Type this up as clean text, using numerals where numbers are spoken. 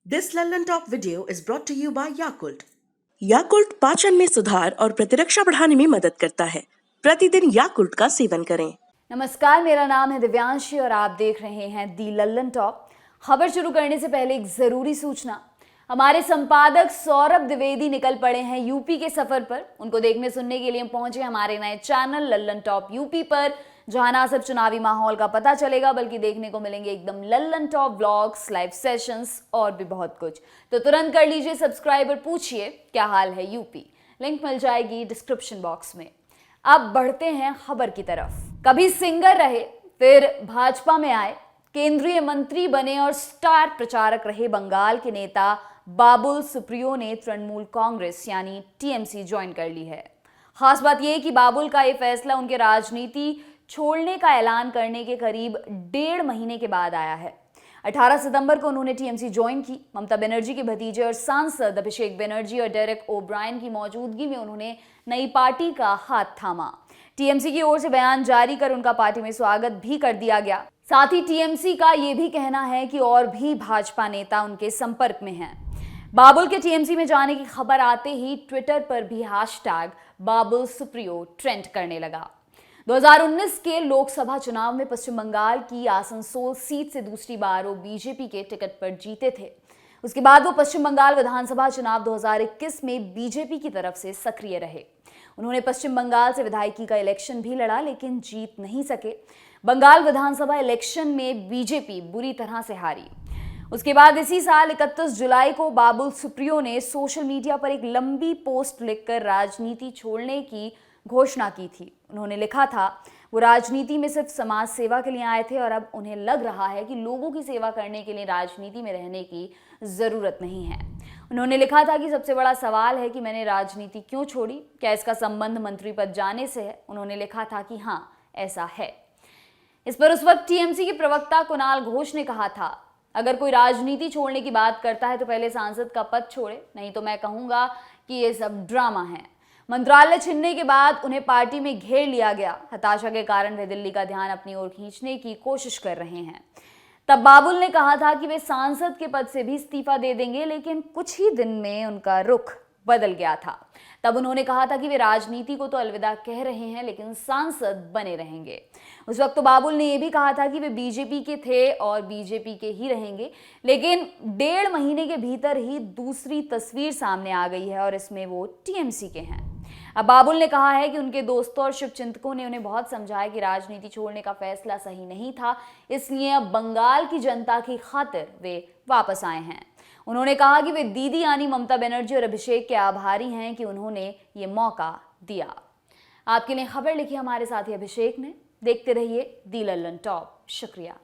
This London Talk video is brought to you by Yakult. Yakult पाचन में सुधार और प्रतिरक्षा बढ़ाने में मदद करता है। प्रतिदिन याकुल्ट का सेवन करें। नमस्कार, मेरा नाम है दिव्यांशी और आप देख रहे हैं दी लल्लन टॉप। खबर शुरू करने से पहले एक जरूरी सूचना। हमारे संपादक सौरभ द्विवेदी निकल पड़े हैं यूपी के सफर पर। उनको देखने सुनने के लिए पहुंचे हमारे नए चैनल लल्लन टॉप यूपी पर, जहां ना सिर्फ चुनावी माहौल का पता चलेगा बल्कि देखने को मिलेंगे एकदम Lallan top vlogs, live sessions और भी बहुत कुछ। तो तुरंत कर लीजिए सब्सक्राइब और पूछिए क्या हाल है यूपी। लिंक मिल जाएगी डिस्क्रिप्शन बॉक्स में। अब बढ़ते हैं खबर की तरफ। कभी सिंगर रहे, फिर भाजपा में आए, केंद्रीय मंत्री बने और स्टार प्रचारक रहे बंगाल के नेता बाबुल सुप्रियो ने तृणमूल कांग्रेस यानी टीएमसी ज्वाइन कर ली है। खास बात यह कि बाबुल का यह फैसला उनके राजनीति छोड़ने का ऐलान करने के करीब 1.5 महीने के बाद आया है। 18 सितंबर को उन्होंने टीएमसी ज्वाइन की। ममता बनर्जी के भतीजे और सांसद अभिषेक बनर्जी और डेरेक ओब्रायन की मौजूदगी में उन्होंने नई पार्टी का हाथ थामा। टीएमसी की ओर से बयान जारी कर उनका पार्टी में स्वागत भी कर दिया गया। साथ ही टीएमसी का यह भी कहना है कि और भी भाजपा नेता उनके संपर्क में हैं। बाबुल के टीएमसी में जाने की खबर आते ही ट्विटर पर भी हैशटैग बाबुल सुप्रियो ट्रेंड करने लगा। 2019 के लोकसभा चुनाव में पश्चिम बंगाल की आसनसोल सीट से दूसरी बार वो बीजेपी के टिकट पर जीते थे। उसके बाद वो पश्चिम बंगाल विधानसभा चुनाव 2021 में बीजेपी की तरफ से सक्रिय रहे। उन्होंने पश्चिम बंगाल से विधायकी का इलेक्शन भी लड़ा लेकिन जीत नहीं सके। बंगाल विधानसभा इलेक्शन में बीजेपी बुरी तरह से हारी। उसके बाद इसी साल 31 जुलाई को बाबुल सुप्रियो ने सोशल मीडिया पर एक लंबी पोस्ट लिखकर राजनीति छोड़ने की घोषणा की थी। उन्होंने लिखा था वो राजनीति में सिर्फ समाज सेवा के लिए आए थे और अब उन्हें लग रहा है कि लोगों की सेवा करने के लिए राजनीति में रहने की जरूरत नहीं है। उन्होंने लिखा था कि सबसे बड़ा सवाल है कि मैंने राजनीति क्यों छोड़ी, क्या इसका संबंध मंत्री पद जाने से है। उन्होंने लिखा था कि हाँ, ऐसा है। इस पर उस वक्त टीएमसी के प्रवक्ता कुणाल घोष ने कहा था, अगर कोई राजनीति छोड़ने की बात करता है तो पहले सांसद का पद छोड़े, नहीं तो मैं कहूंगा कि ये सब ड्रामा है। मंत्रालय छीनने के बाद उन्हें पार्टी में घेर लिया गया। हताशा के कारण वे दिल्ली का ध्यान अपनी ओर खींचने की कोशिश कर रहे हैं। तब बाबुल ने कहा था कि वे सांसद के पद से भी इस्तीफा दे देंगे, लेकिन कुछ ही दिन में उनका रुख बदल गया था। तब उन्होंने कहा था कि वे राजनीति को तो अलविदा कह रहे हैं लेकिन सांसद बने रहेंगे। उस वक्त तो बाबुल ने यह भी कहा था कि वे बीजेपी के थे और बीजेपी के ही रहेंगे, लेकिन 1.5 महीने के भीतर ही दूसरी तस्वीर सामने आ गई है और इसमें वो टीएमसी के हैं। अब बाबुल ने कहा है कि उनके दोस्तों और शुभचिंतकों ने उन्हें बहुत समझाया कि राजनीति छोड़ने का फैसला सही नहीं था, इसलिए अब बंगाल की जनता की खातिर वे वापस आए हैं। उन्होंने कहा कि वे दीदी यानी ममता बनर्जी और अभिषेक के आभारी हैं कि उन्होंने ये मौका दिया। आपके लिए खबर लिखी हमारे साथी अभिषेक ने। देखते रहिए दी लल्लन टॉप। शुक्रिया।